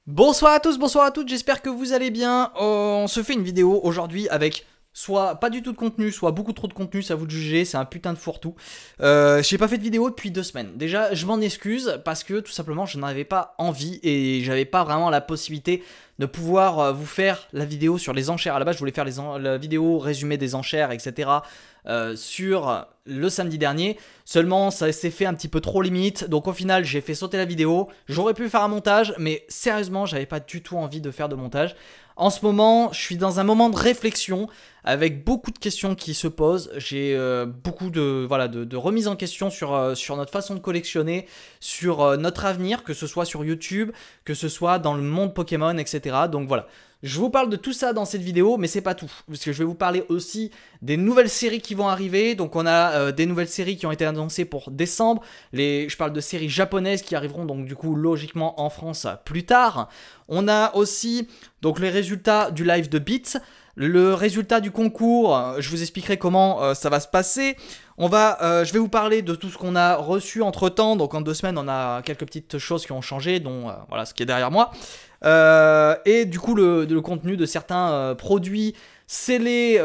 Bonsoir à tous, bonsoir à toutes, j'espère que vous allez bien. On se fait une vidéo aujourd'hui avec soit pas du tout de contenu, soit beaucoup trop de contenu, c'est à vous de juger, c'est un putain de fourre-tout. J'ai pas fait de vidéo depuis 2 semaines. Déjà, je m'en excuse parce que tout simplement je n'avais pas envie et j'avais pas vraiment la possibilité de pouvoir vous faire la vidéo sur les enchères. À la base, je voulais faire la vidéo résumé des enchères, etc. Sur le samedi dernier. Seulement, ça s'est fait un petit peu trop limite. Donc au final, j'ai fait sauter la vidéo. J'aurais pu faire un montage, mais sérieusement, j'avais pas du tout envie de faire de montage. En ce moment, je suis dans un moment de réflexion avec beaucoup de questions qui se posent. J'ai beaucoup de remises en question sur notre façon de collectionner, sur notre avenir, que ce soit sur YouTube, que ce soit dans le monde Pokémon, etc. Donc voilà. Je vous parle de tout ça dans cette vidéo, mais c'est pas tout. Parce que je vais vous parler aussi des nouvelles séries qui vont arriver. Donc on a des nouvelles séries qui ont été annoncées pour décembre. Je parle de séries japonaises qui arriveront donc du coup logiquement en France plus tard. On a aussi donc les résultats du live de Beats. Le résultat du concours, je vous expliquerai comment ça va se passer. Je vais vous parler de tout ce qu'on a reçu entre temps. Donc en 2 semaines, on a quelques petites choses qui ont changé, dont voilà ce qui est derrière moi. Et du coup, le contenu de certains produits scellés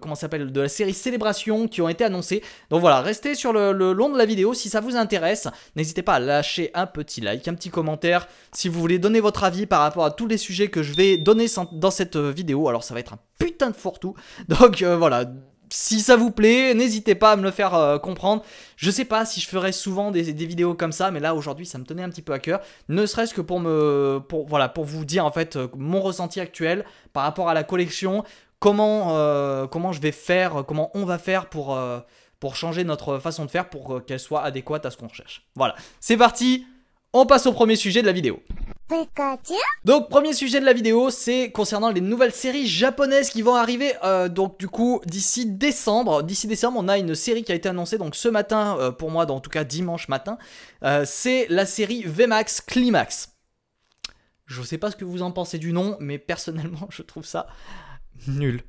comment ça s'appelle, de la série Célébration qui ont été annoncés. Donc voilà, restez sur le long de la vidéo si ça vous intéresse. N'hésitez pas à lâcher un petit like, un petit commentaire si vous voulez donner votre avis par rapport à tous les sujets que je vais donner dans cette vidéo. Alors ça va être un putain de fourre-tout. Donc voilà. Si ça vous plaît, n'hésitez pas à me le faire comprendre. Je sais pas si je ferai souvent des vidéos comme ça, mais là aujourd'hui ça me tenait un petit peu à cœur. Ne serait-ce que pour vous dire en fait mon ressenti actuel par rapport à la collection, comment je vais faire, comment on va faire pour changer notre façon de faire pour qu'elle soit adéquate à ce qu'on cherche. Voilà, c'est parti, on passe au premier sujet de la vidéo. Donc premier sujet de la vidéo, c'est concernant les nouvelles séries japonaises qui vont arriver donc du coup d'ici décembre. D'ici décembre, on a une série qui a été annoncée donc ce matin pour moi, en tout cas dimanche matin. C'est la série VMAX Climax. Je sais pas ce que vous en pensez du nom, mais personnellement je trouve ça nul.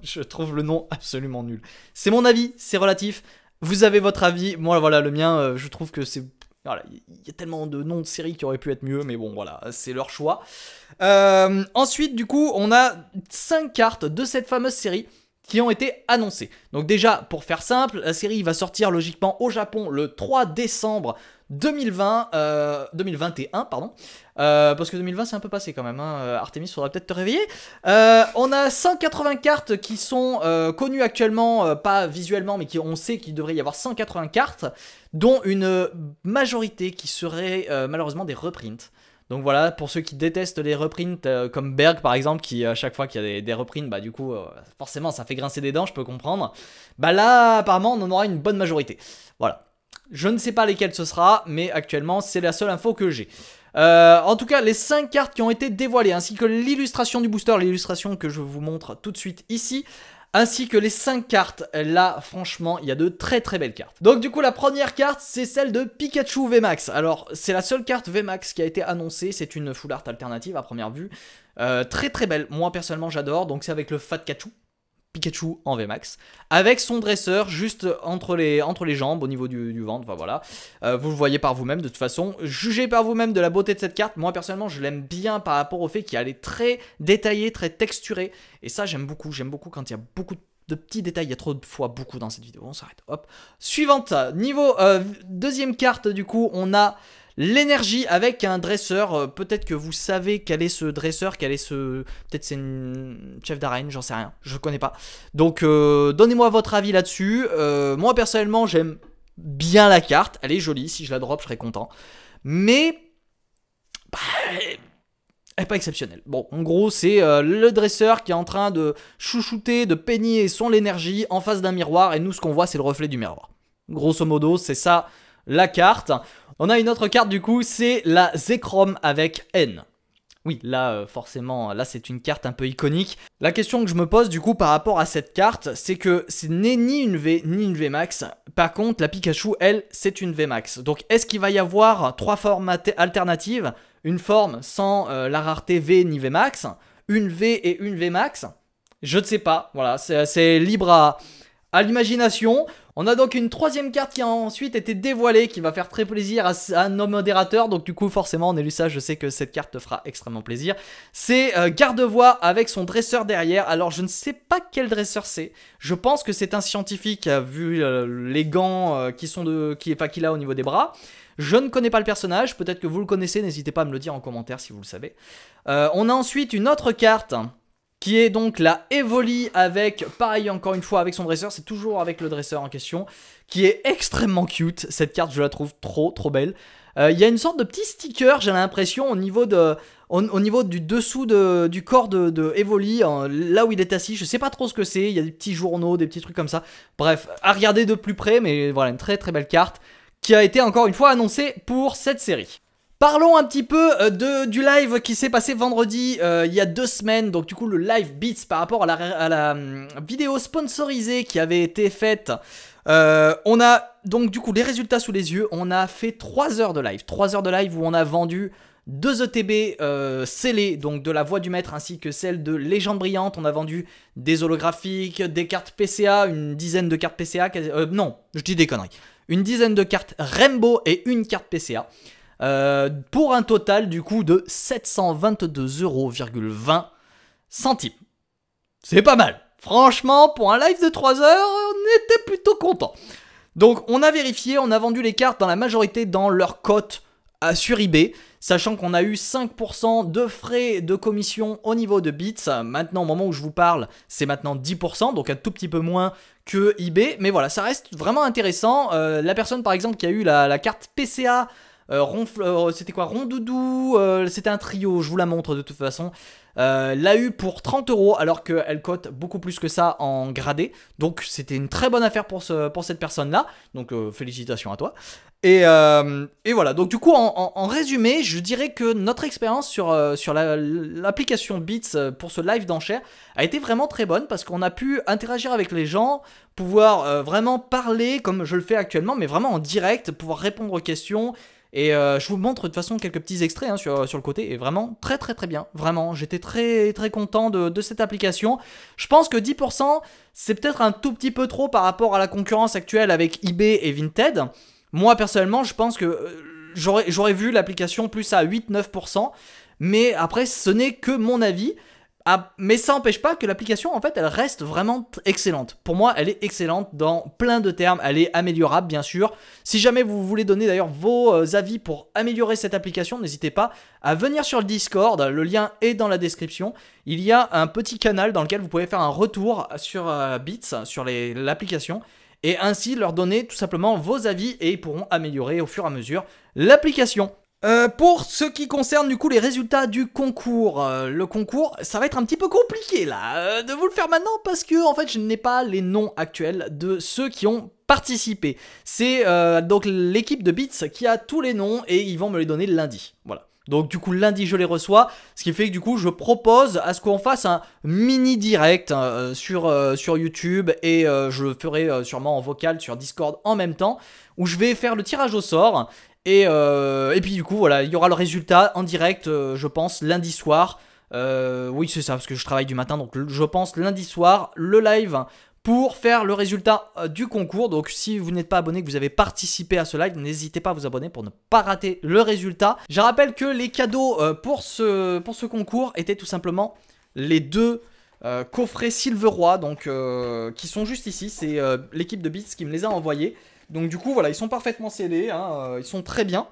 Je trouve le nom absolument nul. C'est mon avis, c'est relatif. Vous avez votre avis, moi voilà le mien, je trouve que c'est... Voilà, il y a tellement de noms de séries qui auraient pu être mieux, mais bon, voilà, c'est leur choix. Ensuite, du coup, on a 5 cartes de cette fameuse série qui ont été annoncées. Donc déjà, pour faire simple, la série va sortir logiquement au Japon le 3 décembre 2021, pardon. Parce que 2020 c'est un peu passé quand même, hein. Artemis, faudra peut-être te réveiller. On a 180 cartes qui sont connues actuellement, pas visuellement, mais on sait qu'il devrait y avoir 180 cartes, dont une majorité qui serait malheureusement des reprints. Donc voilà, pour ceux qui détestent les reprints, comme Berg par exemple, qui à chaque fois qu'il y a des reprints, bah du coup, forcément ça fait grincer des dents, je peux comprendre. Bah là, apparemment, on en aura une bonne majorité. Voilà. Je ne sais pas lesquelles ce sera, mais actuellement, c'est la seule info que j'ai. En tout cas, les 5 cartes qui ont été dévoilées, ainsi que l'illustration du booster, l'illustration que je vous montre tout de suite ici, ainsi que les 5 cartes, là, franchement, il y a de très très belles cartes. Donc du coup, la première carte, c'est celle de Pikachu VMAX. Alors, c'est la seule carte VMAX qui a été annoncée, c'est une full art alternative à première vue. Très très belle, moi personnellement j'adore, donc c'est avec le Fat Kachu. Pikachu en VMAX, avec son dresseur juste entre les jambes au niveau du ventre, enfin voilà. Vous le voyez par vous-même de toute façon. Jugez par vous-même de la beauté de cette carte. Moi personnellement je l'aime bien par rapport au fait qu'elle est très détaillée, très texturée. Et ça j'aime beaucoup quand il y a beaucoup de petits détails. Il y a trop de fois beaucoup dans cette vidéo, on s'arrête, hop. Suivante, niveau deuxième carte du coup, on a... l'énergie avec un dresseur, peut-être que vous savez quel est ce dresseur, peut-être c'est une chef d'arène, j'en sais rien, je connais pas. Donc donnez-moi votre avis là-dessus. Moi personnellement j'aime bien la carte, elle est jolie, si je la drop je serais content. Mais bah, elle est pas exceptionnelle. Bon, en gros c'est le dresseur qui est en train de chouchouter, de peigner son énergie en face d'un miroir, et nous ce qu'on voit c'est le reflet du miroir. Grosso modo c'est ça la carte. On a une autre carte du coup, c'est la Zekrom avec N. Oui, là forcément, là c'est une carte un peu iconique. La question que je me pose du coup par rapport à cette carte, c'est que ce n'est ni une V ni une VMAX. Par contre, la Pikachu, elle, c'est une VMAX. Donc est-ce qu'il va y avoir 3 formes alternatives? Une forme sans la rareté V ni VMAX, une V et une VMAX? Je ne sais pas, voilà, c'est libre à l'imagination. On a donc une troisième carte qui a ensuite été dévoilée, qui va faire très plaisir à nos modérateurs. Donc du coup forcément on a lu ça, je sais que cette carte te fera extrêmement plaisir. C'est Gardevoix avec son dresseur derrière. Alors je ne sais pas quel dresseur c'est. Je pense que c'est un scientifique vu les gants qu'il a au niveau des bras. Je ne connais pas le personnage, peut-être que vous le connaissez, n'hésitez pas à me le dire en commentaire si vous le savez. On a ensuite une autre carte qui est donc la Evoli avec, pareil encore une fois avec son dresseur, c'est toujours avec le dresseur en question, qui est extrêmement cute. Cette carte je la trouve trop belle. Il y a une sorte de petit sticker, j'ai l'impression, au niveau du dessous du corps de Evoli, là où il est assis. Je sais pas trop ce que c'est, il y a des petits journaux, des petits trucs comme ça. Bref, à regarder de plus près, mais voilà, une très belle carte qui a été encore une fois annoncée pour cette série. Parlons un petit peu du live qui s'est passé vendredi il y a 2 semaines. Donc du coup le live Beats par rapport à la vidéo sponsorisée qui avait été faite. On a donc du coup les résultats sous les yeux. On a fait 3 heures de live. 3 heures de live où on a vendu 2 ETB scellés, donc de la voix du maître ainsi que celle de Légende Brillante. On a vendu des holographiques, des cartes PCA, une dizaine de cartes PCA. Non, je dis des conneries. Une dizaine de cartes Rainbow et une carte PCA. Pour un total du coup de 722,20 €. C'est pas mal. Franchement, pour un live de 3 heures, on était plutôt content. Donc on a vérifié, on a vendu les cartes dans la majorité dans leur cote sur eBay, sachant qu'on a eu 5% de frais de commission au niveau de Beats. Maintenant, au moment où je vous parle, c'est maintenant 10%, donc un tout petit peu moins que eBay. Mais voilà, ça reste vraiment intéressant. La personne par exemple qui a eu la carte PCA, c'était quoi, Rondoudou, c'était un trio, je vous la montre de toute façon, l'a eu pour 30 € alors qu'elle cote beaucoup plus que ça en gradé. Donc c'était une très bonne affaire pour cette personne là, donc félicitations à toi. Et voilà, donc du coup en résumé, je dirais que notre expérience sur l'application Beats pour ce live d'enchères a été vraiment très bonne parce qu'on a pu interagir avec les gens, pouvoir vraiment parler comme je le fais actuellement, mais vraiment en direct, pouvoir répondre aux questions. Et je vous montre de toute façon quelques petits extraits hein, sur le côté, et vraiment très bien, vraiment, j'étais très content de cette application. Je pense que 10% c'est peut-être un tout petit peu trop par rapport à la concurrence actuelle avec eBay et Vinted. Moi personnellement je pense que j'aurais vu l'application plus à 8-9%, mais après ce n'est que mon avis. Mais ça n'empêche pas que l'application en fait elle reste vraiment excellente. Pour moi elle est excellente dans plein de termes, elle est améliorable bien sûr. Si jamais vous voulez donner d'ailleurs vos avis pour améliorer cette application, n'hésitez pas à venir sur le Discord, le lien est dans la description. Il y a un petit canal dans lequel vous pouvez faire un retour sur Beats, sur l'application, et ainsi leur donner tout simplement vos avis et ils pourront améliorer au fur et à mesure l'application. Pour ce qui concerne du coup les résultats du concours, le concours ça va être un petit peu compliqué là de vous le faire maintenant parce que en fait je n'ai pas les noms actuels de ceux qui ont participé. C'est donc l'équipe de Beats qui a tous les noms et ils vont me les donner lundi, voilà. Donc du coup lundi je les reçois, ce qui fait que du coup je propose à ce qu'on fasse un mini direct sur YouTube et je le ferai sûrement en vocal sur Discord en même temps où je vais faire le tirage au sort. Et puis du coup voilà, il y aura le résultat en direct je pense lundi soir. Oui c'est ça parce que je travaille du matin, donc je pense lundi soir le live pour faire le résultat du concours. Donc si vous n'êtes pas abonné, que vous avez participé à ce live, n'hésitez pas à vous abonner pour ne pas rater le résultat. Je rappelle que les cadeaux pour ce concours étaient tout simplement les 2 coffrets Silveroy, donc qui sont juste ici. C'est l'équipe de Beats qui me les a envoyés. Donc du coup voilà, ils sont parfaitement scellés, hein, ils sont très bien.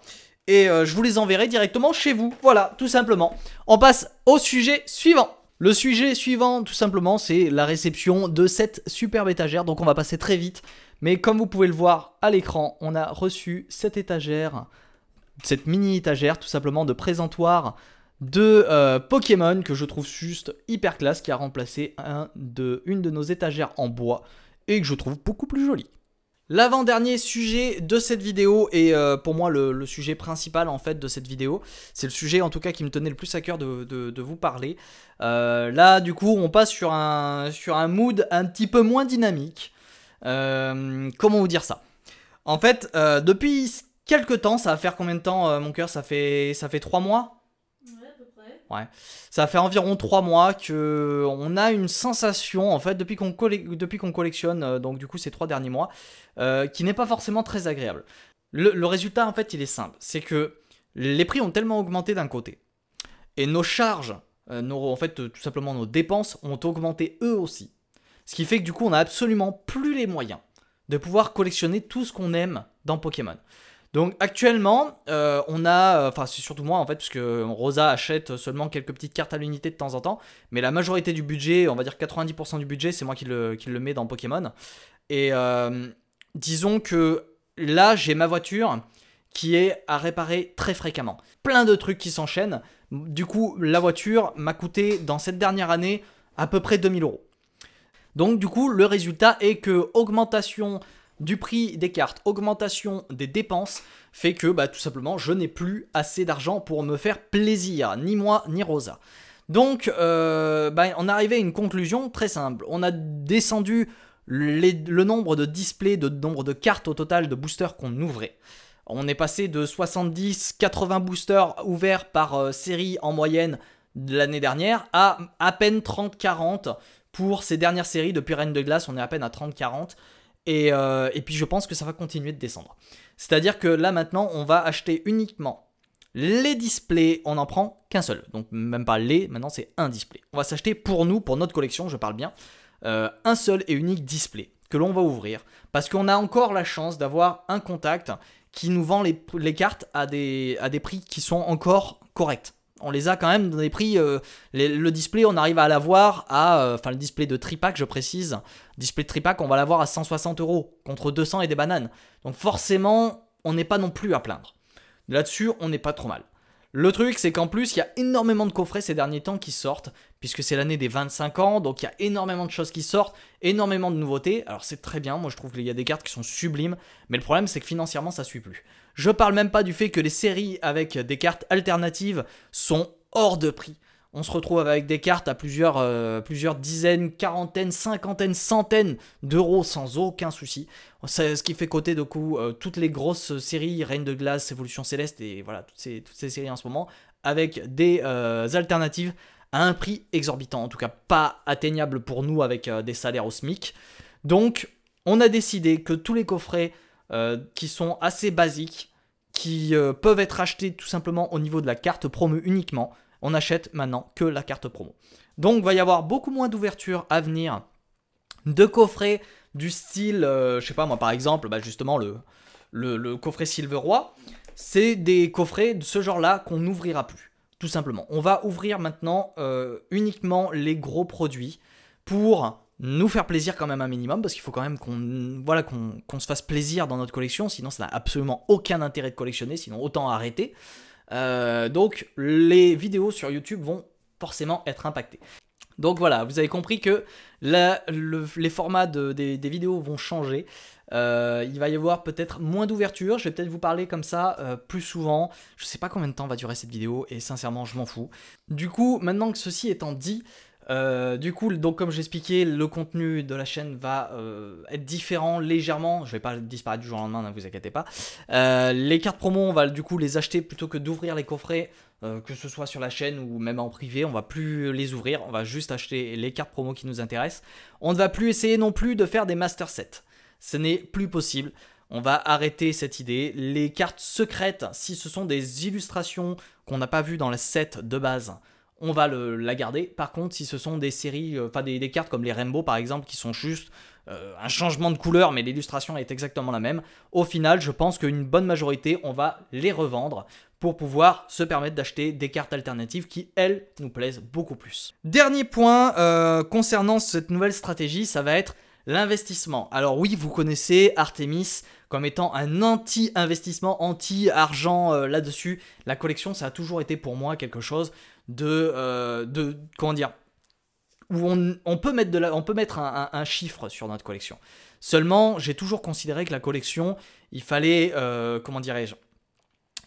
Et je vous les enverrai directement chez vous, voilà, tout simplement. On passe au sujet suivant. Le sujet suivant, tout simplement, c'est la réception de cette superbe étagère. Donc on va passer très vite. Mais comme vous pouvez le voir à l'écran, on a reçu cette étagère, cette mini étagère tout simplement de présentoir de Pokémon que je trouve juste hyper classe, qui a remplacé une de nos étagères en bois et que je trouve beaucoup plus jolie. L'avant-dernier sujet de cette vidéo et pour moi le sujet principal en fait de cette vidéo, c'est le sujet en tout cas qui me tenait le plus à cœur de vous parler. Là du coup on passe sur un mood un petit peu moins dynamique. Comment vous dire ça? En fait depuis quelques temps, ça va faire combien de temps mon cœur? Ça fait 3 mois? Ouais, à peu près. Ouais. Ça fait environ 3 mois que on a une sensation, en fait, depuis qu'on collectionne, donc du coup ces 3 derniers mois, qui n'est pas forcément très agréable. Le résultat, en fait, il est simple. C'est que les prix ont tellement augmenté d'un côté. Et nos charges, en fait, tout simplement nos dépenses, ont augmenté eux aussi. Ce qui fait que du coup, on n'a absolument plus les moyens de pouvoir collectionner tout ce qu'on aime dans Pokémon. Donc actuellement, on a, enfin c'est surtout moi en fait, puisque Rosa achète seulement quelques petites cartes à l'unité de temps en temps, mais la majorité du budget, on va dire 90% du budget, c'est moi qui le mets dans Pokémon. Et disons que là, j'ai ma voiture qui est à réparer très fréquemment. Plein de trucs qui s'enchaînent. Du coup, la voiture m'a coûté dans cette dernière année à peu près 2000 euros. Donc du coup, le résultat est que augmentation du prix des cartes, augmentation des dépenses, fait que tout simplement, je n'ai plus assez d'argent pour me faire plaisir, ni moi, ni Rosa. Donc, on est arrivé à une conclusion très simple. On a descendu le nombre de displays, le nombre de cartes au total de boosters qu'on ouvrait. On est passé de 70-80 boosters ouverts par série en moyenne de l'année dernière à peine 30-40 pour ces dernières séries. Depuis Reine de Glace, on est à peine à 30-40. Et puis je pense que ça va continuer de descendre. C'est-à-dire que là maintenant, on va acheter uniquement les displays. On n'en prend qu'un seul. Donc même pas maintenant c'est un display. On va s'acheter pour nous, pour notre collection, je parle bien, un seul et unique display que l'on va ouvrir. Parce qu'on a encore la chance d'avoir un contact qui nous vend les cartes à des prix qui sont encore corrects. On les a quand même dans des prix, le display on arrive à l'avoir à, le display de tripack je précise, display de tripack on va l'avoir à 160 € contre 200 et des bananes. Donc forcément on n'est pas non plus à plaindre. Là-dessus on n'est pas trop mal. Le truc c'est qu'en plus il y a énormément de coffrets ces derniers temps qui sortent, puisque c'est l'année des 25 ans, donc il y a énormément de choses qui sortent, énormément de nouveautés. Alors c'est très bien, moi je trouve qu'il y a des cartes qui sont sublimes, mais le problème c'est que financièrement ça suit plus. Je parle même pas du fait que les séries avec des cartes alternatives sont hors de prix. On se retrouve avec des cartes à plusieurs dizaines, quarantaines, cinquantaines, centaines d'euros sans aucun souci. C'est ce qui fait coter de coup toutes les grosses séries, Reine de Glace, Évolution Céleste et voilà, toutes ces séries en ce moment, avec des alternatives à un prix exorbitant, en tout cas pas atteignable pour nous avec des salaires au SMIC. Donc on a décidé que tous les coffrets qui sont assez basiques, qui peuvent être achetés tout simplement au niveau de la carte promo uniquement, on achète maintenant que la carte promo. Donc il va y avoir beaucoup moins d'ouverture à venir de coffrets du style, je sais pas moi par exemple, justement le coffret Silver Roi, c'est des coffrets de ce genre-là qu'on n'ouvrira plus, tout simplement. On va ouvrir maintenant uniquement les gros produits pour nous faire plaisir quand même un minimum, parce qu'il faut quand même qu'on se fasse plaisir dans notre collection, sinon ça n'a absolument aucun intérêt de collectionner, sinon autant arrêter. Donc les vidéos sur YouTube vont forcément être impactées. Donc voilà, vous avez compris que les formats des vidéos vont changer. Il va y avoir peut-être moins d'ouverture. Je vais peut-être vous parler comme ça plus souvent. Je sais pas combien de temps va durer cette vidéo et sincèrement je m'en fous. Du coup, maintenant que ceci étant dit, donc comme j'expliquais, le contenu de la chaîne va être différent légèrement. Je vais pas disparaître du jour au lendemain, ne vous inquiétez pas. Les cartes promo, on va du coup les acheter plutôt que d'ouvrir les coffrets, que ce soit sur la chaîne ou même en privé. On va plus les ouvrir, on va juste acheter les cartes promo qui nous intéressent. On ne va plus essayer non plus de faire des master sets. Ce n'est plus possible. On va arrêter cette idée. Les cartes secrètes, si ce sont des illustrations qu'on n'a pas vues dans la set de base, on va la garder. Par contre, si ce sont des séries, des cartes comme les Rainbow par exemple, qui sont juste un changement de couleur, mais l'illustration est exactement la même, au final, je pense qu'une bonne majorité, on va les revendre pour pouvoir se permettre d'acheter des cartes alternatives qui, elles, nous plaisent beaucoup plus. Dernier point concernant cette nouvelle stratégie, ça va être l'investissement. Alors oui, vous connaissez Artemis comme étant un anti-investissement, anti-argent là-dessus. La collection, ça a toujours été pour moi quelque chose comment dire, où on peut mettre un chiffre sur notre collection. Seulement, j'ai toujours considéré que la collection, il fallait, comment dirais-je,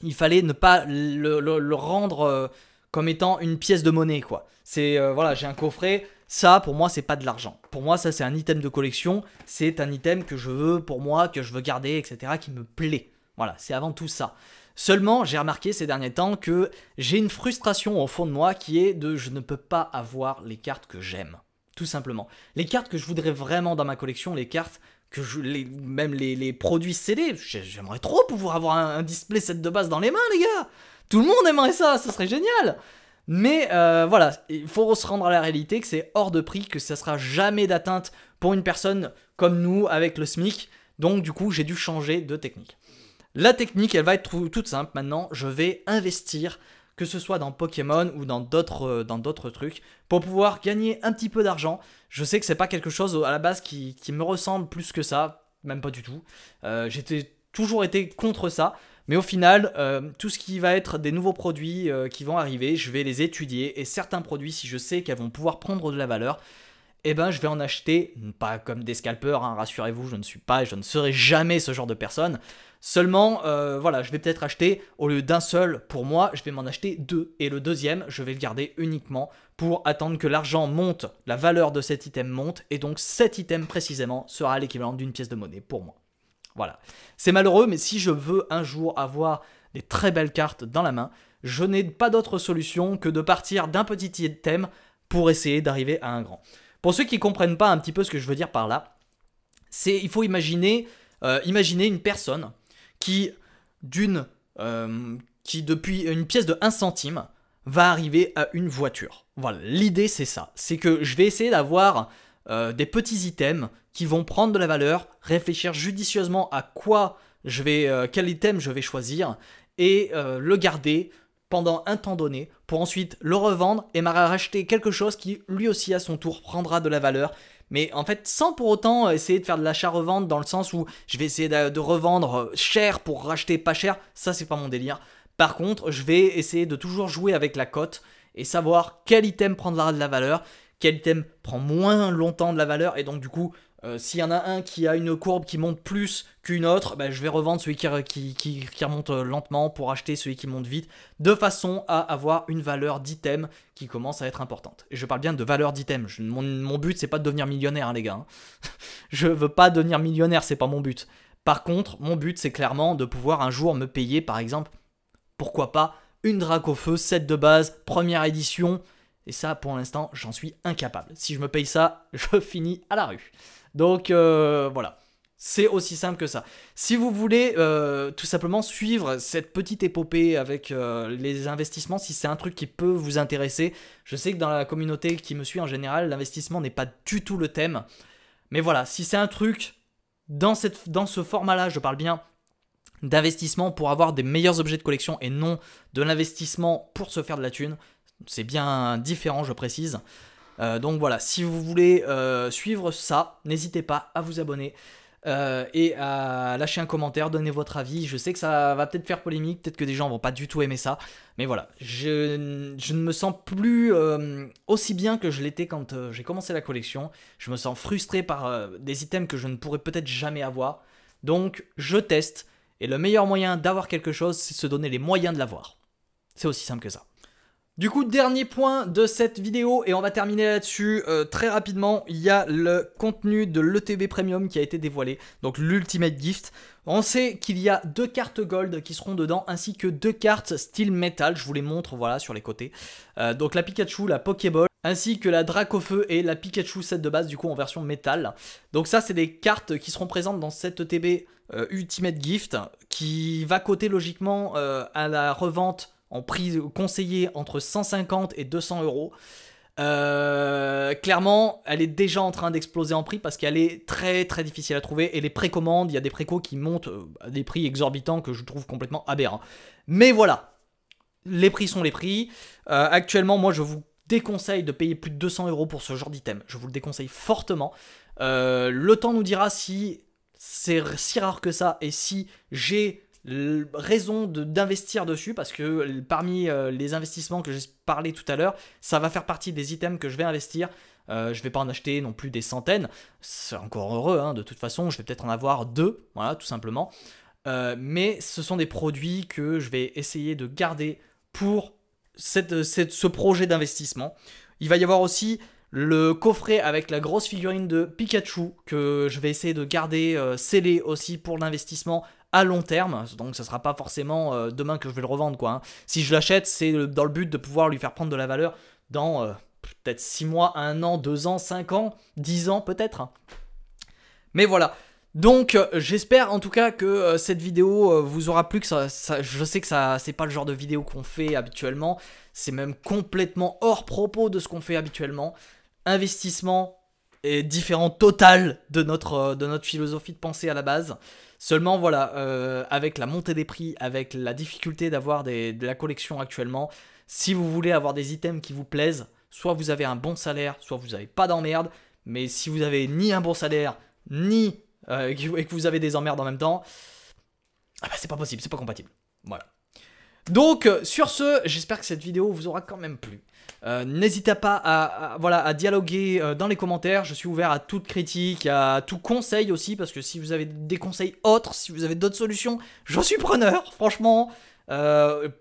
il fallait ne pas le rendre comme étant une pièce de monnaie, quoi. C'est, voilà, j'ai un coffret, ça, pour moi, c'est pas de l'argent. Pour moi, ça, c'est un item de collection, c'est un item que je veux pour moi, que je veux garder, etc., qui me plaît. Voilà, c'est avant tout ça. Seulement, j'ai remarqué ces derniers temps que j'ai une frustration au fond de moi qui est de je ne peux pas avoir les cartes que j'aime. Tout simplement. Les cartes que je voudrais vraiment dans ma collection, les cartes que même les produits scellés, j'aimerais trop pouvoir avoir un display set de base dans les mains, les gars. Tout le monde aimerait ça, ça serait génial. Mais voilà, il faut se rendre à la réalité que c'est hors de prix, que ça sera jamais d'atteinte pour une personne comme nous avec le SMIC. Donc du coup, j'ai dû changer de technique. La technique, elle va être toute simple maintenant. Je vais investir, que ce soit dans Pokémon ou dans d'autres trucs, pour pouvoir gagner un petit peu d'argent. Je sais que c'est pas quelque chose à la base qui me ressemble plus que ça, même pas du tout. J'ai toujours été contre ça. Mais au final, tout ce qui va être des nouveaux produits qui vont arriver, je vais les étudier. Et certains produits, si je sais qu'elles vont pouvoir prendre de la valeur, eh ben je vais en acheter, pas comme des scalpers, hein, rassurez-vous, je ne suis pas et je ne serai jamais ce genre de personne. Seulement, voilà, je vais peut-être acheter, au lieu d'un seul pour moi, je vais m'en acheter 2. Et le deuxième, je vais le garder uniquement pour attendre que l'argent monte, la valeur de cet item monte. Et donc cet item précisément sera l'équivalent d'une pièce de monnaie pour moi. Voilà. C'est malheureux, mais si je veux un jour avoir des très belles cartes dans la main, je n'ai pas d'autre solution que de partir d'un petit item pour essayer d'arriver à un grand. Pour ceux qui ne comprennent pas un petit peu ce que je veux dire par là, il faut imaginer une personne qui depuis une pièce de 1 centime va arriver à une voiture. Voilà, l'idée c'est ça. C'est que je vais essayer d'avoir des petits items qui vont prendre de la valeur, réfléchir judicieusement à quel item je vais choisir et le garder pendant un temps donné pour ensuite le revendre et racheter quelque chose qui lui aussi à son tour prendra de la valeur. Mais en fait, sans pour autant essayer de faire de l'achat-revente dans le sens où je vais essayer de revendre cher pour racheter pas cher, ça c'est pas mon délire. Par contre, je vais essayer de toujours jouer avec la cote et savoir quel item prendra de la valeur, quel item prend moins longtemps de la valeur et donc du coup, s'il y en a un qui a une courbe qui monte plus qu'une autre, je vais revendre celui qui remonte lentement pour acheter celui qui monte vite, de façon à avoir une valeur d'item qui commence à être importante. Et je parle bien de valeur d'item. Mon but, c'est pas de devenir millionnaire, hein, les gars. Je veux pas devenir millionnaire, c'est pas mon but. Par contre, mon but, c'est clairement de pouvoir un jour me payer, par exemple, pourquoi pas, une Dracofeu, set de base, première édition. Et ça, pour l'instant, j'en suis incapable. Si je me paye ça, je finis à la rue. Donc voilà, c'est aussi simple que ça. Si vous voulez tout simplement suivre cette petite épopée avec les investissements, si c'est un truc qui peut vous intéresser, je sais que dans la communauté qui me suit en général, l'investissement n'est pas du tout le thème. Mais voilà, si c'est un truc dans ce format-là, je parle bien d'investissement pour avoir des meilleurs objets de collection et non de l'investissement pour se faire de la thune, c'est bien différent, je précise. Donc voilà, si vous voulez suivre ça, n'hésitez pas à vous abonner et à lâcher un commentaire, donner votre avis. Je sais que ça va peut-être faire polémique, peut-être que des gens vont pas du tout aimer ça, mais voilà, je ne me sens plus aussi bien que je l'étais quand j'ai commencé la collection. Je me sens frustré par des items que je ne pourrais peut-être jamais avoir. Donc je teste, et le meilleur moyen d'avoir quelque chose, c'est se donner les moyens de l'avoir. C'est aussi simple que ça. Du coup, dernier point de cette vidéo, et on va terminer là-dessus très rapidement, il y a le contenu de l'ETB Premium qui a été dévoilé, donc l'Ultimate Gift. On sait qu'il y a 2 cartes Gold qui seront dedans, ainsi que 2 cartes Steel Metal, je vous les montre voilà sur les côtés. Donc la Pikachu, la Pokéball, ainsi que la Dracofeu et la Pikachu set de base, du coup en version métal. Donc ça, c'est des cartes qui seront présentes dans cette ETB Ultimate Gift, qui va coter logiquement à la revente en prix conseillé entre 150 et 200 euros. Clairement, elle est déjà en train d'exploser en prix parce qu'elle est très très difficile à trouver et les précommandes, il y a des précos qui montent à des prix exorbitants que je trouve complètement aberrants. Mais voilà, les prix sont les prix. Actuellement, moi je vous déconseille de payer plus de 200 euros pour ce genre d'item. Je vous le déconseille fortement. Le temps nous dira si c'est si rare que ça et si j'ai raison d'investir dessus, parce que parmi les investissements que j'ai parlé tout à l'heure, ça va faire partie des items que je vais investir. Je vais pas en acheter non plus des centaines, c'est encore heureux hein, de toute façon, je vais peut-être en avoir 2, voilà tout simplement. Mais ce sont des produits que je vais essayer de garder pour ce projet d'investissement. Il va y avoir aussi le coffret avec la grosse figurine de Pikachu que je vais essayer de garder scellé aussi pour l'investissement à long terme, donc ça sera pas forcément demain que je vais le revendre quoi. Hein. Si je l'achète, c'est dans le but de pouvoir lui faire prendre de la valeur dans peut-être 6 mois, 1 an, 2 ans, 5 ans, 10 ans peut-être. Mais voilà. Donc j'espère en tout cas que cette vidéo vous aura plu, que je sais que ça c'est pas le genre de vidéo qu'on fait habituellement, c'est même complètement hors propos de ce qu'on fait habituellement. Investissement est différent total de notre philosophie de pensée à la base. Seulement voilà, avec la montée des prix, avec la difficulté d'avoir de la collection actuellement, si vous voulez avoir des items qui vous plaisent, soit vous avez un bon salaire, soit vous n'avez pas d'emmerde, mais si vous avez ni un bon salaire, ni et que vous avez des emmerdes en même temps, ah bah c'est pas possible, c'est pas compatible. Voilà. Donc sur ce, j'espère que cette vidéo vous aura quand même plu. N'hésitez pas à dialoguer dans les commentaires, je suis ouvert à toute critique, à tout conseil aussi, parce que si vous avez des conseils autres, si vous avez d'autres solutions, je suis preneur, franchement.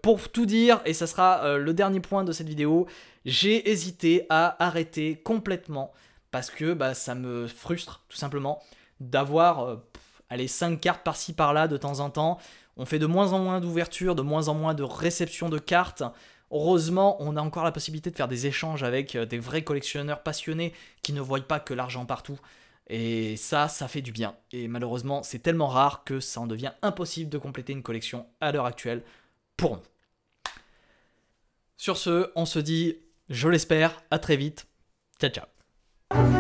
Pour tout dire, et ça sera le dernier point de cette vidéo, j'ai hésité à arrêter complètement, parce que bah, ça me frustre tout simplement d'avoir allez, 5 cartes par-ci par-là de temps en temps. On fait de moins en moins d'ouverture, de moins en moins de réception de cartes. Heureusement, on a encore la possibilité de faire des échanges avec des vrais collectionneurs passionnés qui ne voient pas que l'argent partout. Et ça fait du bien. Et malheureusement, c'est tellement rare que ça en devient impossible de compléter une collection à l'heure actuelle pour nous. Sur ce, on se dit, je l'espère, à très vite. Ciao, ciao.